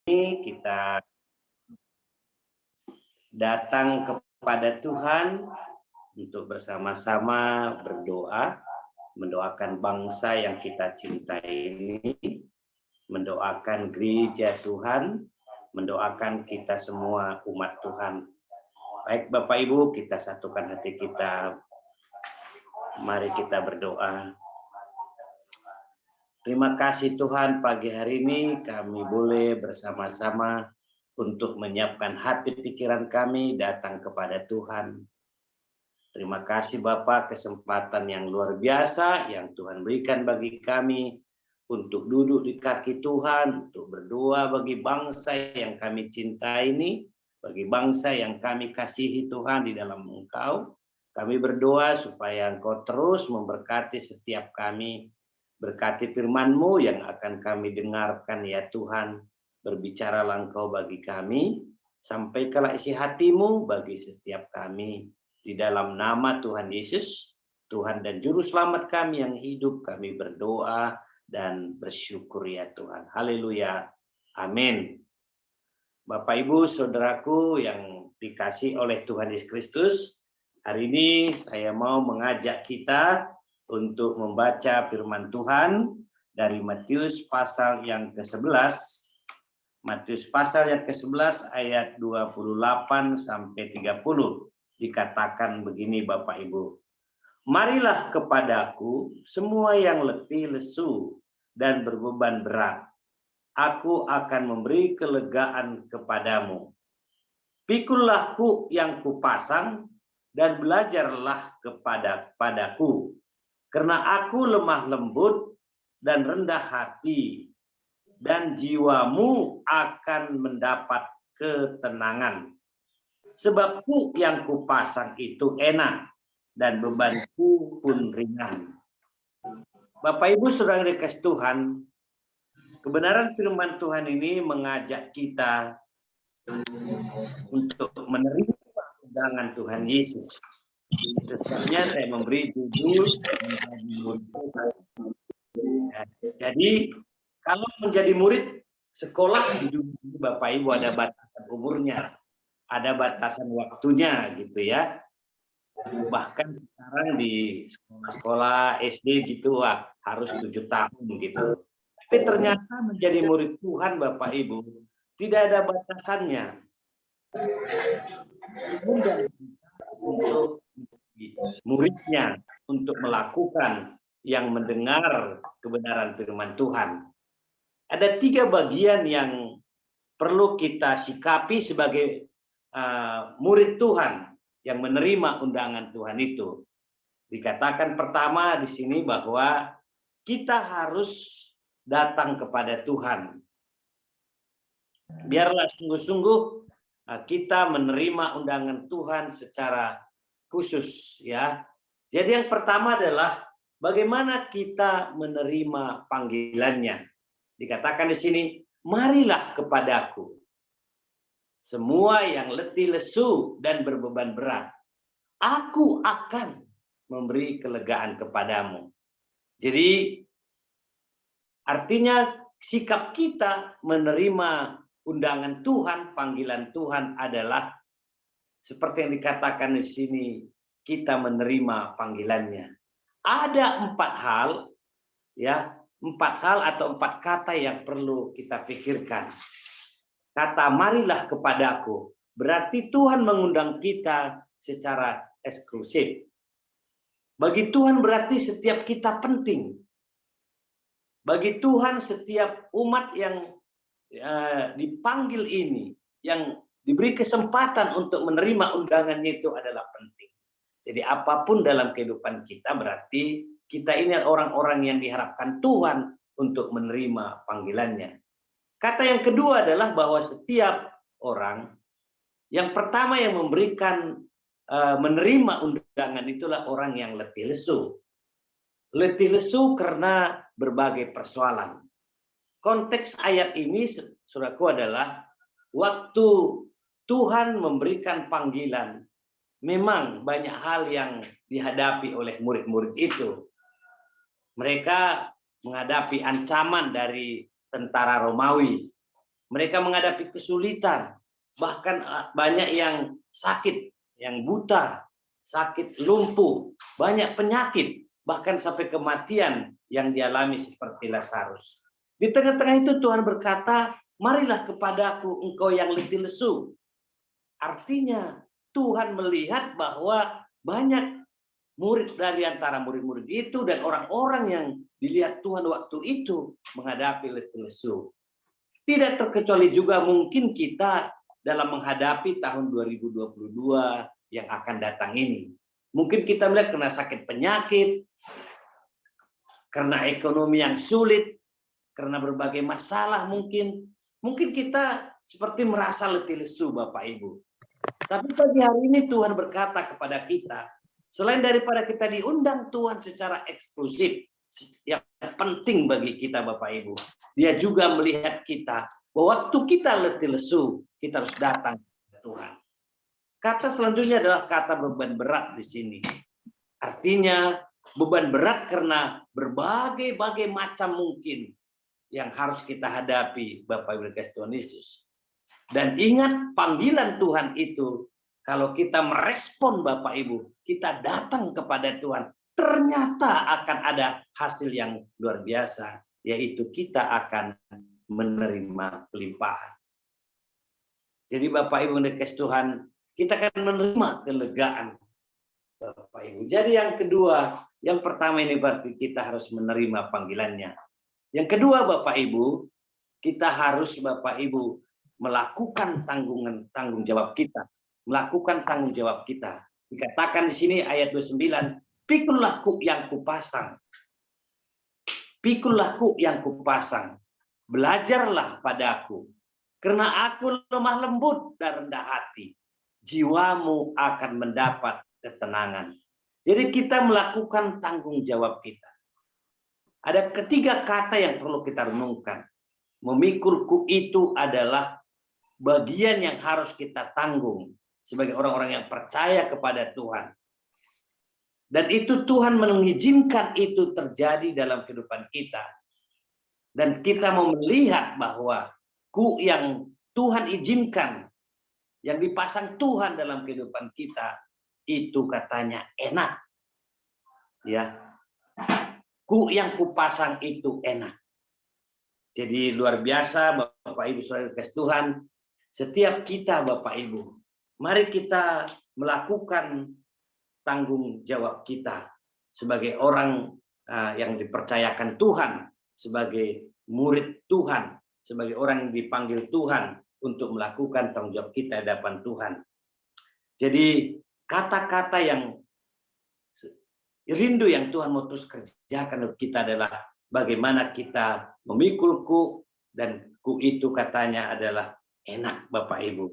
kita datang kepada Tuhan untuk bersama-sama berdoa, mendoakan bangsa yang kita cintai ini, mendoakan gereja Tuhan, mendoakan kita semua umat Tuhan. Baik Bapak Ibu, kita satukan hati kita. Mari kita berdoa. Terima kasih Tuhan, pagi hari ini kami boleh bersama-sama untuk menyiapkan hati pikiran kami datang kepada Tuhan. Terima kasih Bapak, kesempatan yang luar biasa yang Tuhan berikan bagi kami untuk duduk di kaki Tuhan, untuk berdoa bagi bangsa yang kami cintai ini, bagi bangsa yang kami kasihi Tuhan di dalam Engkau. Kami berdoa supaya Engkau terus memberkati setiap kami. Berkati firman-Mu yang akan kami dengarkan ya Tuhan. Berbicaralah Engkau bagi kami. Sampaikanlah isi hati-Mu bagi setiap kami. Di dalam nama Tuhan Yesus, Tuhan dan Juru Selamat kami yang hidup, kami berdoa dan bersyukur ya Tuhan. Haleluya. Amin. Bapak Ibu Saudaraku yang dikasih oleh Tuhan Yesus Kristus, hari ini saya mau mengajak kita untuk membaca firman Tuhan dari Matius pasal yang ke-11. Matius pasal yang ke-11 ayat 28 sampai 30. Dikatakan begini Bapak Ibu. Marilah kepadaku semua yang letih lesu dan berbeban berat. Aku akan memberi kelegaan kepadamu. Pikullah kuk yang kupasang dan belajarlah kepadaku. Karena aku lemah lembut dan rendah hati, dan jiwamu akan mendapat ketenangan. Sebab kuk yang kupasang itu enak, dan bebanku pun ringan. Bapak Ibu Saudara yang dikasihi Tuhan, kebenaran firman Tuhan ini mengajak kita untuk menerima undangan Tuhan Yesus. Itu sebabnya saya memberi judul menjadi murid Tuhan. Jadi kalau menjadi murid sekolah di dunia ini Bapak Ibu ada batasan umurnya, ada batasan waktunya gitu ya. Bahkan sekarang di sekolah-sekolah SD gitu harus 7 tahun gitu. Tapi ternyata menjadi murid Tuhan Bapak Ibu tidak ada batasannya. Untuk muridnya untuk melakukan yang mendengar kebenaran firman Tuhan. Ada 3 bagian yang perlu kita sikapi sebagai murid Tuhan yang menerima undangan Tuhan itu. Dikatakan pertama di sini bahwa kita harus datang kepada Tuhan. Biarlah sungguh-sungguh kita menerima undangan Tuhan secara khusus ya. Jadi yang pertama adalah bagaimana kita menerima panggilannya. Dikatakan di sini, marilah kepadaku semua yang letih lesu dan berbeban berat. Aku akan memberi kelegaan kepadamu. Jadi artinya sikap kita menerima undangan Tuhan, panggilan Tuhan adalah seperti yang dikatakan di sini, kita menerima panggilannya. Ada 4 hal, ya, 4 hal atau 4 kata yang perlu kita pikirkan. Kata marilah kepadaku, berarti Tuhan mengundang kita secara eksklusif. Bagi Tuhan berarti setiap kita penting. Bagi Tuhan setiap umat yang dipanggil ini, yang diberi kesempatan untuk menerima undangannya itu adalah penting. Jadi apapun dalam kehidupan kita berarti kita ini orang-orang yang diharapkan Tuhan untuk menerima panggilannya. Kata yang kedua adalah bahwa setiap orang yang pertama yang memberikan menerima undangan itulah orang yang letih lesu. Letih lesu karena berbagai persoalan. Konteks ayat ini saudaraku adalah waktu Tuhan memberikan panggilan, memang banyak hal yang dihadapi oleh murid-murid itu. Mereka menghadapi ancaman dari tentara Romawi. Mereka menghadapi kesulitan, bahkan banyak yang sakit, yang buta, sakit lumpuh, banyak penyakit, bahkan sampai kematian yang dialami seperti Lazarus. Di tengah-tengah itu Tuhan berkata, marilah kepadaku engkau yang letih lesu. Artinya Tuhan melihat bahwa banyak murid dari antara murid-murid itu dan orang-orang yang dilihat Tuhan waktu itu menghadapi letih lesu. Tidak terkecuali juga mungkin kita dalam menghadapi tahun 2022 yang akan datang ini. Mungkin kita melihat kena sakit penyakit, karena ekonomi yang sulit, karena berbagai masalah mungkin. Mungkin kita seperti merasa letih lesu Bapak Ibu. Tapi pagi hari ini Tuhan berkata kepada kita, selain daripada kita diundang Tuhan secara eksklusif, yang penting bagi kita Bapak Ibu, Dia juga melihat kita bahwa waktu kita letih lesu, kita harus datang ke Tuhan. Kata selanjutnya adalah kata beban berat di sini. Artinya beban berat karena berbagai macam mungkin yang harus kita hadapi Bapak Ibu kasih Tuhan Yesus. Dan ingat panggilan Tuhan itu, kalau kita merespon Bapak Ibu, kita datang kepada Tuhan, ternyata akan ada hasil yang luar biasa, yaitu kita akan menerima pelimpahan. Jadi Bapak Ibu dikasih Tuhan, kita akan menerima kelegaan Bapak Ibu. Jadi yang kedua, yang pertama ini berarti kita harus menerima panggilannya. Yang kedua Bapak Ibu, kita harus Bapak Ibu melakukan tanggung jawab kita. Melakukan tanggung jawab kita. Dikatakan di sini ayat 29, pikullah kuk yang kupasang. Pikullah kuk yang kupasang. Belajarlah padaku. Karena aku lemah lembut dan rendah hati. Jiwamu akan mendapat ketenangan. Jadi kita melakukan tanggung jawab kita. Ada ketiga kata yang perlu kita renungkan. Memikul kuk itu adalah bagian yang harus kita tanggung sebagai orang-orang yang percaya kepada Tuhan. Dan itu Tuhan mengizinkan itu terjadi dalam kehidupan kita. Dan kita mau melihat bahwa kuk yang Tuhan izinkan, yang dipasang Tuhan dalam kehidupan kita, itu katanya enak. Ya. Kuk yang kupasang itu enak. Jadi luar biasa Bapak Ibu Saudara kasih Tuhan, setiap kita Bapak Ibu, mari kita melakukan tanggung jawab kita sebagai orang yang dipercayakan Tuhan, sebagai murid Tuhan, sebagai orang yang dipanggil Tuhan untuk melakukan tanggung jawab kita di hadapan Tuhan. Jadi kata-kata yang rindu yang Tuhan mau terus kerjakan untuk kita adalah bagaimana kita memikul kuk, dan kuk itu katanya adalah enak Bapak Ibu.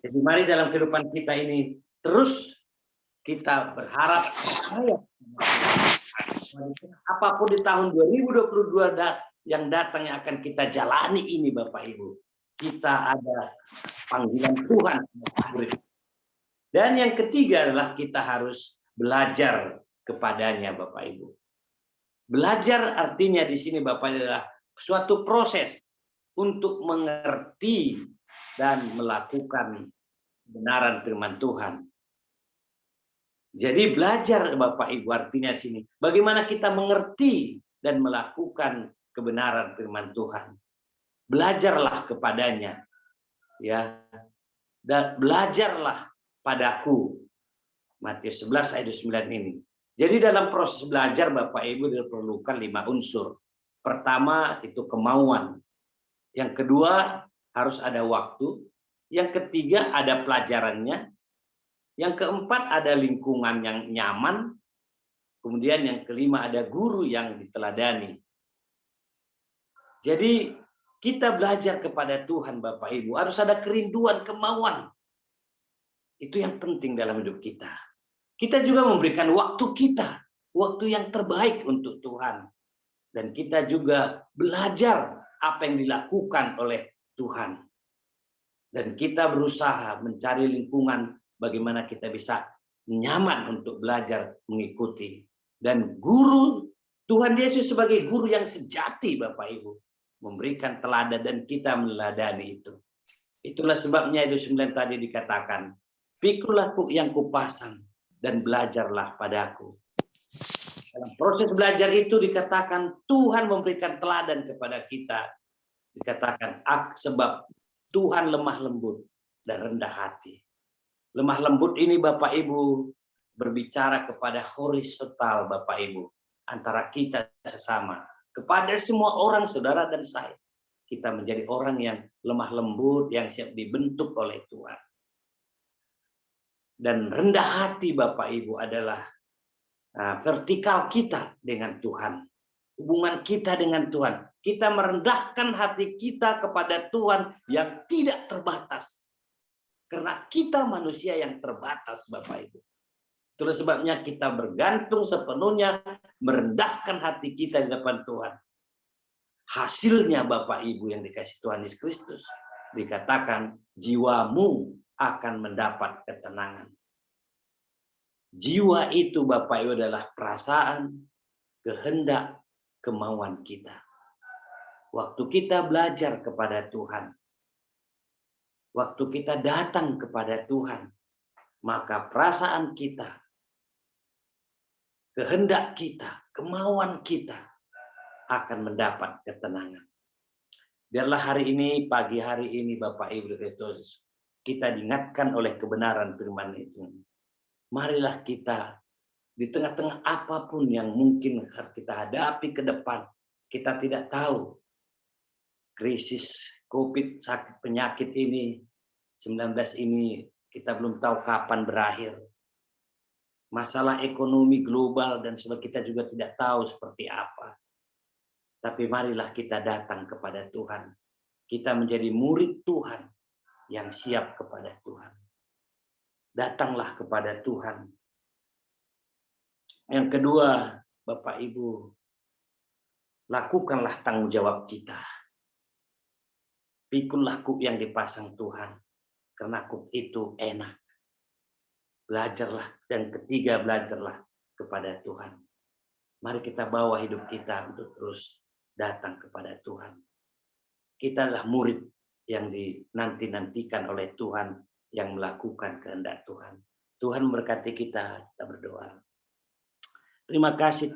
Jadi mari dalam kehidupan kita ini terus kita berharap apapun di tahun 2022 yang datang yang akan kita jalani ini Bapak Ibu. Kita ada panggilan Tuhan. Dan yang ketiga adalah kita harus belajar kepadanya Bapak Ibu. Belajar artinya di sini Bapak adalah suatu proses untuk mengerti dan melakukan kebenaran firman Tuhan. Jadi belajar Bapak Ibu artinya di sini bagaimana kita mengerti dan melakukan kebenaran firman Tuhan. Belajarlah kepadanya. Ya. Dan belajarlah padaku. Matius 11 ayat 9 ini. Jadi dalam proses belajar Bapak Ibu diperlukan 5 unsur. Pertama itu kemauan. Yang kedua harus ada waktu. Yang ketiga ada pelajarannya. Yang keempat ada lingkungan yang nyaman. Kemudian yang kelima ada guru yang diteladani. Jadi kita belajar kepada Tuhan Bapak Ibu. Harus ada kerinduan, kemauan. Itu yang penting dalam hidup kita. Kita juga memberikan waktu kita, waktu yang terbaik untuk Tuhan. Dan kita juga belajar apa yang dilakukan oleh Tuhan. Dan kita berusaha mencari lingkungan bagaimana kita bisa nyaman untuk belajar mengikuti. Dan guru, Tuhan Yesus sebagai guru yang sejati Bapak Ibu. memberikan teladan dan kita meneladani itu. Itulah sebabnya ayat 9 tadi dikatakan, pikulah yang kupasang dan belajarlah padaku. Dalam proses belajar itu dikatakan Tuhan memberikan teladan kepada kita. Dikatakan sebab Tuhan lemah lembut dan rendah hati. Lemah lembut ini Bapak Ibu berbicara kepada horizontal Bapak Ibu. Antara kita sesama. Kepada semua orang, saudara dan saya. Kita menjadi orang yang lemah lembut, yang siap dibentuk oleh Tuhan. Dan rendah hati Bapak Ibu adalah vertikal kita dengan Tuhan. Hubungan kita dengan Tuhan. Kita merendahkan hati kita kepada Tuhan yang tidak terbatas. Karena kita manusia yang terbatas Bapak Ibu. Itulah sebabnya kita bergantung sepenuhnya merendahkan hati kita di depan Tuhan. Hasilnya Bapak Ibu yang dikasih Tuhan Yesus Kristus. Dikatakan jiwamu akan mendapat ketenangan. Jiwa itu Bapak Ibu adalah perasaan, kehendak, kemauan kita. Waktu kita belajar kepada Tuhan. Waktu kita datang kepada Tuhan. Maka perasaan kita, kehendak kita, kemauan kita akan mendapat ketenangan. Biarlah hari ini, pagi hari ini Bapak Ibu Kristus, kita diingatkan oleh kebenaran firman itu. Marilah kita di tengah-tengah apapun yang mungkin kita hadapi ke depan, kita tidak tahu krisis COVID, sakit penyakit ini, 19 ini, kita belum tahu kapan berakhir. Masalah ekonomi global dan sebagainya kita juga tidak tahu seperti apa. Tapi marilah kita datang kepada Tuhan. Kita menjadi murid Tuhan yang siap kepada Tuhan. Datanglah kepada Tuhan. Yang kedua, Bapak Ibu, lakukanlah tanggung jawab kita. Pikullah kuk yang dipasang Tuhan. Karena kuk itu enak. Belajarlah, dan ketiga belajarlah kepada Tuhan. Mari kita bawa hidup kita untuk terus datang kepada Tuhan. Kita adalah murid yang dinanti-nantikan oleh Tuhan yang melakukan kehendak Tuhan. Tuhan memberkati kita, kita berdoa. Terima kasih Tuhan.